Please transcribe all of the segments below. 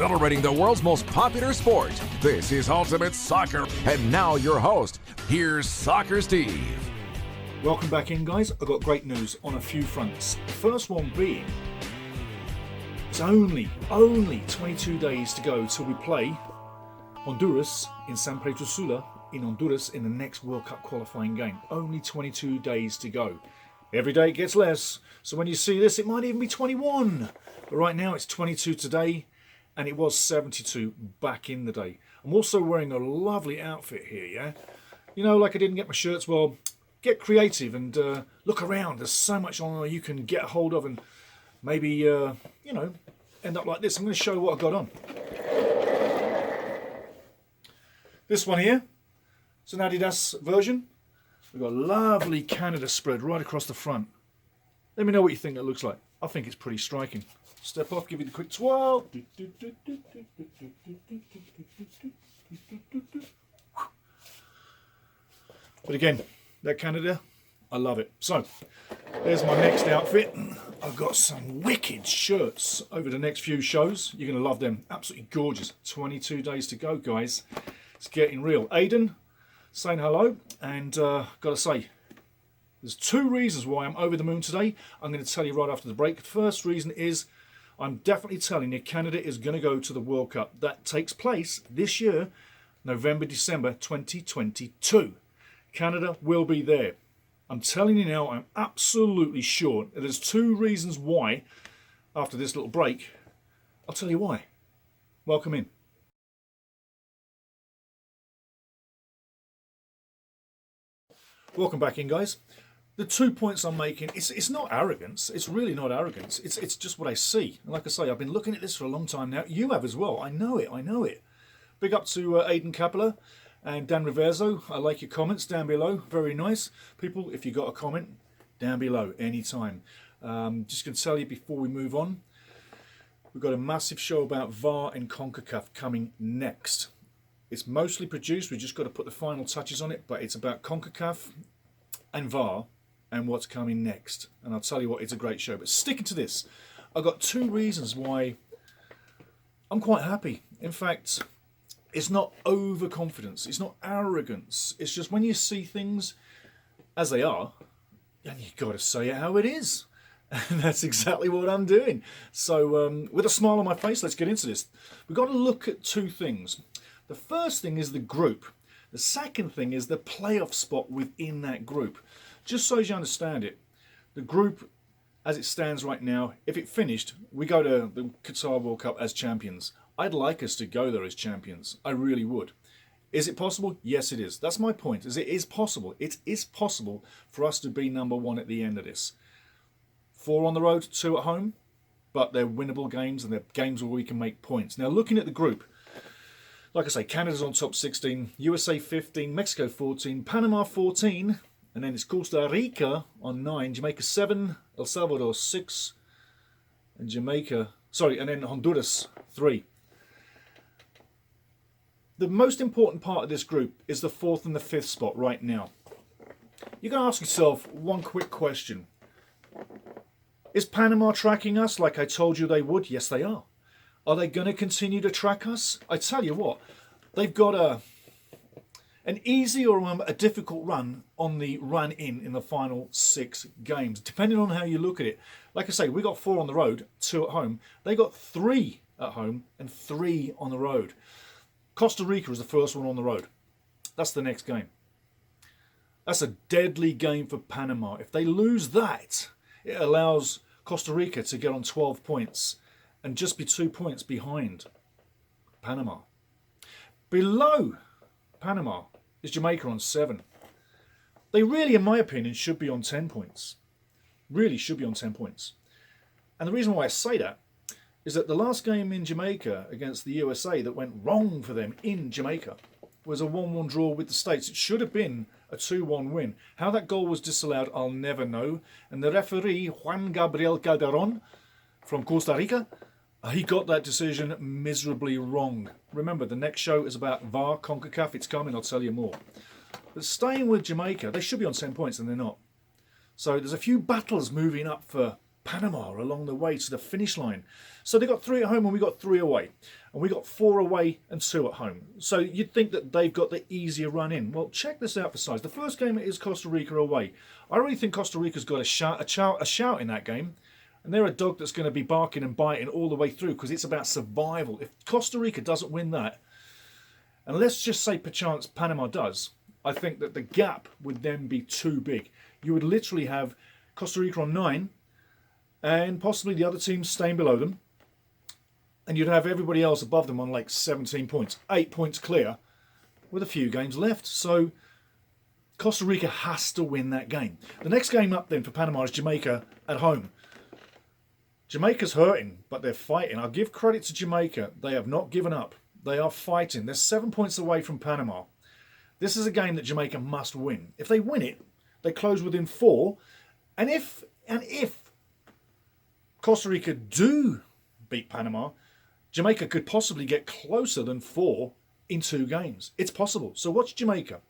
celebrating the world's most popular sport. This is Ultimate Soccer. And now your host, here's Soccer Steve. Welcome back in, guys. I've got great news on a few fronts. The first one being, it's only 22 days to go till we play Honduras in San Pedro Sula in Honduras in the next World Cup qualifying game. Only 22 days to go. Every day it gets less. So when you see this, it might even be 21. But right now it's 22 today, and it was 72 back in the day. I'm also wearing a lovely outfit here, yeah? You know, like I didn't get my shirts, well, get creative and look around. There's so much on there you can get a hold of and maybe, end up like this. I'm going to show you what I've got on. This one here, it's an Adidas version. We've got a lovely Canada spread right across the front. Let me know what you think that looks like. I think it's pretty striking. Step off, give you the quick twirl. But again, that Canada, I love it. So, there's my next outfit. I've got some wicked shirts over the next few shows. You're going to love them. Absolutely gorgeous. 22 days to go, guys. It's getting real. Aiden, saying hello. And got to say, there's two reasons why I'm over the moon today. I'm going to tell you right after the break. The first reason is I'm definitely telling you Canada is going to go to the World Cup. That takes place this year, November, December 2022. Canada will be there. I'm telling you now, I'm absolutely sure. There's two reasons why, after this little break, I'll tell you why. Welcome in. Welcome back in, guys. The 2 points I'm making, it's not arrogance. It's really not arrogance. It's just what I see. And like I say, I've been looking at this for a long time now. You have as well. I know it. Big up to Aiden Capella and Dan Riverzo. I like your comments down below. Very nice. People, if you got a comment, down below anytime. Just going to tell you before we move on, we've got a massive show about VAR and CONCACAF coming next. It's mostly produced. We've just got to put the final touches on it, but it's about CONCACAF and VAR and what's coming next. And I'll tell you what, it's a great show. But sticking to this, I've got two reasons why I'm quite happy. In fact, it's not overconfidence. It's not arrogance. It's just when you see things as they are, and you've got to say it how it is. And that's exactly what I'm doing. So with a smile on my face, let's get into this. We've got to look at two things. The first thing is the group. The second thing is the playoff spot within that group. Just so you understand it, the group as it stands right now, if it finished, we go to the Qatar World Cup as champions. I'd like us to go there as champions. I really would. Is it possible? Yes, it is. That's my point. It is possible. It is possible for us to be number one at the end of this. 4 on the road, 2 at home, but they're winnable games and they're games where we can make points. Now, looking at the group, like I say, Canada's on top 16, USA 15, Mexico 14, Panama 14, and then it's Costa Rica on 9, Jamaica 7, El Salvador 6, and then Honduras 3. The most important part of this group is the 4th and the 5th spot right now. You're going to ask yourself one quick question. Is Panama tracking us like I told you they would? Yes, they are. Are they going to continue to track us? I tell you what, they've got an easy or a difficult run on the run in the final 6 games, depending on how you look at it. Like I say, we got 4 on the road, 2 at home. They got 3 at home and 3 on the road. Costa Rica is the first one on the road. That's the next game. That's a deadly game for Panama. If they lose that, it allows Costa Rica to get on 12 points and just be 2 points behind Panama. Below Panama is Jamaica on 7. They really, in my opinion, should be on 10 points. Really should be on 10 points. And the reason why I say that is that the last game in Jamaica against the USA that went wrong for them in Jamaica was a 1-1 draw with the States. It should have been a 2-1 win. How that goal was disallowed, I'll never know. And the referee, Juan Gabriel Calderon from Costa Rica, he got that decision miserably wrong. Remember, the next show is about VAR, CONCACAF. It's coming, I'll tell you more. But staying with Jamaica, they should be on 10 points and they're not. So there's a few battles moving up for Panama along the way to the finish line. So they got 3 at home and we got 3 away. And we got 4 away and 2 at home. So you'd think that they've got the easier run in. Well, check this out for size. The first game is Costa Rica away. I really think Costa Rica's got a shout in that game. And they're a dog that's going to be barking and biting all the way through because it's about survival. If Costa Rica doesn't win that, and let's just say perchance Panama does, I think that the gap would then be too big. You would literally have Costa Rica on 9 and possibly the other teams staying below them. And you'd have everybody else above them on like 17 points, 8 points clear with a few games left. So Costa Rica has to win that game. The next game up then for Panama is Jamaica at home. Jamaica's hurting, but they're fighting. I'll give credit to Jamaica. They have not given up. They are fighting. They're 7 points away from Panama. This is a game that Jamaica must win. If they win it, they close within 4. And if Costa Rica do beat Panama, Jamaica could possibly get closer than 4 in 2 games. It's possible. So watch Jamaica.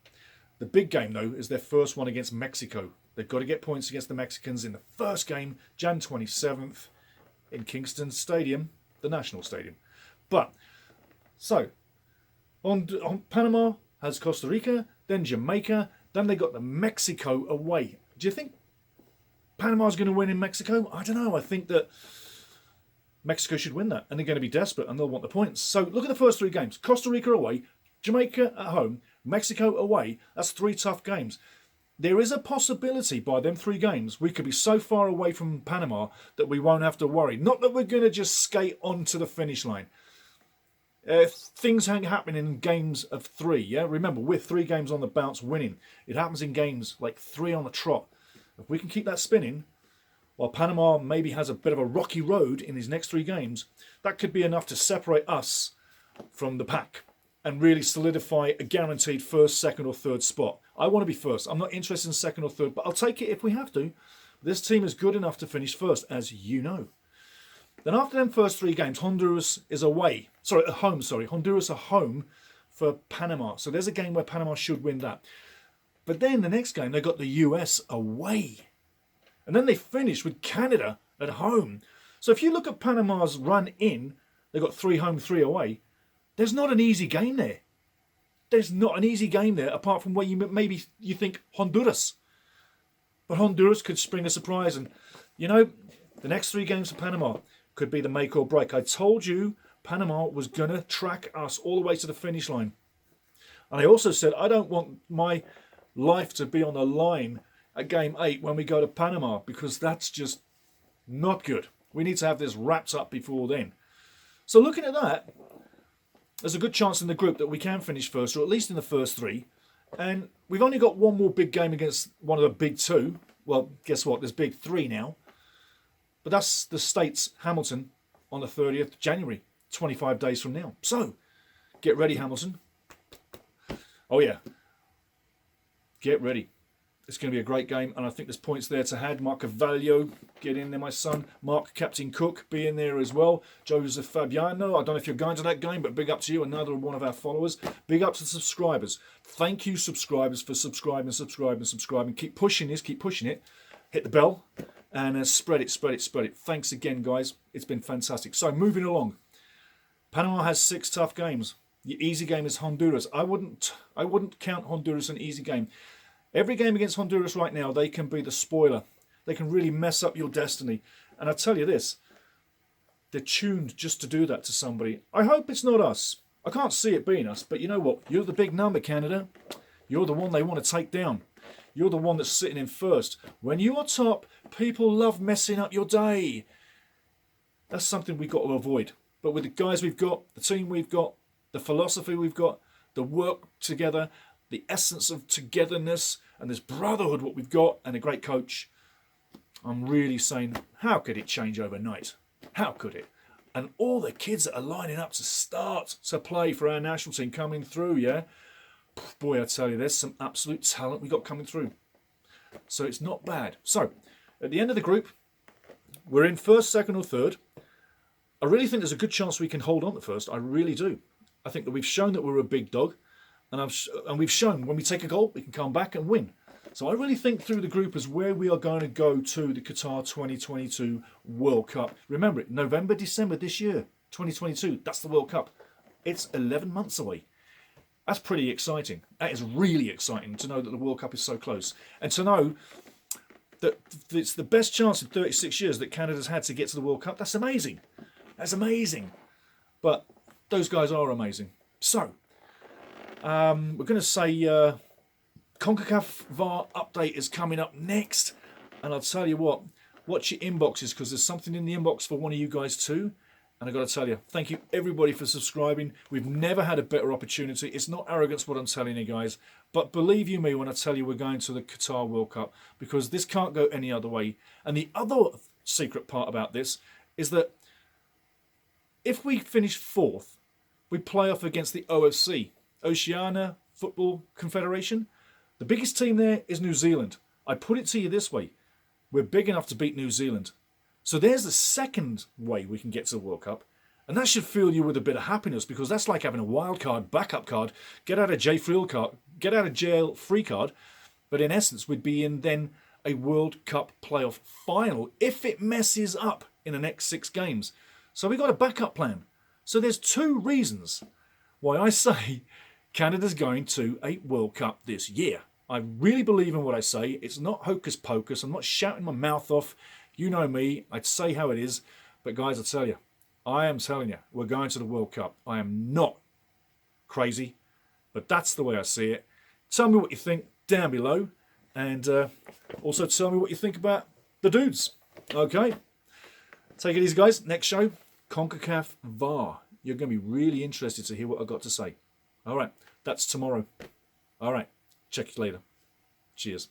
The big game, though, is their first one against Mexico. They've got to get points against the Mexicans in the first game, Jan 27th, in Kingston Stadium, the National Stadium. But, so, on Panama has Costa Rica, then Jamaica, then they got the Mexico away. Do you think Panama's going to win in Mexico? I don't know. I think that Mexico should win that, and they're going to be desperate, and they'll want the points. So look at the first 3 games. Costa Rica away, Jamaica at home, Mexico away. That's 3 tough games. There is a possibility by them 3 games we could be so far away from Panama that we won't have to worry. Not that we're going to just skate onto the finish line. Things ain't happening in games of 3, yeah? Remember, we're 3 games on the bounce winning. It happens in games like 3 on the trot. If we can keep that spinning, while Panama maybe has a bit of a rocky road in these next 3 games, that could be enough to separate us from the pack and really solidify a guaranteed first, second or third spot. I want to be first. I'm not interested in second or third, but I'll take it if we have to. This team is good enough to finish first, as you know. Then after them first 3 games, Honduras is away. Honduras are home for Panama. So there's a game where Panama should win that. But then the next game, they got the US away. And then they finish with Canada at home. So if you look at Panama's run in, they got 3 home, 3 away. There's not an easy game there. There's not an easy game there, apart from where maybe you think Honduras. But Honduras could spring a surprise. And, you know, the next 3 games for Panama could be the make or break. I told you Panama was going to track us all the way to the finish line. And I also said I don't want my life to be on the line at game 8 when we go to Panama, because that's just not good. We need to have this wrapped up before then. So looking at that, there's a good chance in the group that we can finish first, or at least in the first 3. And we've only got one more big game against one of the big 2. Well, guess what? There's big 3 now. But that's the States, Hamilton, on the 30th January, 25 days from now. So, get ready, Hamilton. Oh, yeah. Get ready. It's going to be a great game, and I think there's points there to had. Mark Cavallo, get in there, my son. Mark, Captain Cook, be in there as well. Joseph Fabiano, I don't know if you're going to that game, but big up to you, another one of our followers. Big up to the subscribers. Thank you, subscribers, for subscribing. Keep pushing this, keep pushing it. Hit the bell, and spread it. Thanks again, guys. It's been fantastic. So, moving along. Panama has 6 tough games. The easy game is Honduras. I wouldn't count Honduras an easy game. Every game against Honduras right now, they can be the spoiler. They can really mess up your destiny. And I tell you this, they're tuned just to do that to somebody. I hope it's not us. I can't see it being us, but you know what? You're the big number, Canada. You're the one they want to take down. You're the one that's sitting in first. When you are top, people love messing up your day. That's something we've got to avoid. But with the guys we've got, the team we've got, the philosophy we've got, the work together, the essence of togetherness and this brotherhood what we've got, and a great coach, I'm really saying, how could it change overnight? How could it? And all the kids that are lining up to start to play for our national team coming through, yeah? Boy, I tell you, there's some absolute talent we got coming through. So it's not bad. So, at the end of the group, we're in first, second or third. I really think there's a good chance we can hold on to first. I really do. I think that we've shown that we're a big dog. And we've shown when we take a goal, we can come back and win. So I really think through the group as where we are going to go to the Qatar 2022 World Cup. Remember it, November, December this year, 2022. That's the World Cup. It's 11 months away. That's pretty exciting. That is really exciting to know that the World Cup is so close. And to know that it's the best chance in 36 years that Canada's had to get to the World Cup. That's amazing. That's amazing. But those guys are amazing. So, we're going to say... CONCACAF VAR update is coming up next, and I'll tell you what, watch your inboxes because there's something in the inbox for one of you guys too. And I've got to tell you, thank you everybody for subscribing. We've never had a better opportunity. It's not arrogance what I'm telling you guys, but believe you me when I tell you we're going to the Qatar World Cup, because this can't go any other way. And the other secret part about this is that if we finish 4th, we play off against the OFC, Oceania Football Confederation. The biggest team there is New Zealand. I put it to you this way. We're big enough to beat New Zealand. So there's the second way we can get to the World Cup. And that should fill you with a bit of happiness, because that's like having a wild card, backup card, get out of jail free card. But in essence, we'd be in then a World Cup playoff final if it messes up in the next 6 games. So we've got a backup plan. So there's 2 reasons why I say Canada's going to a World Cup this year. I really believe in what I say. It's not hocus pocus. I'm not shouting my mouth off. You know me. I'd say how it is. But guys, I tell you, I am telling you, we're going to the World Cup. I am not crazy, but that's the way I see it. Tell me what you think down below. And also tell me what you think about the dudes. Okay? Take it easy, guys. Next show, CONCACAF VAR. You're going to be really interested to hear what I've got to say. All right. That's tomorrow. All right. Check you later. Cheers.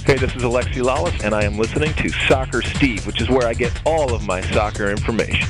Hey, this is Alexi Lawless, and I am listening to Soccer Steve, which is where I get all of my soccer information.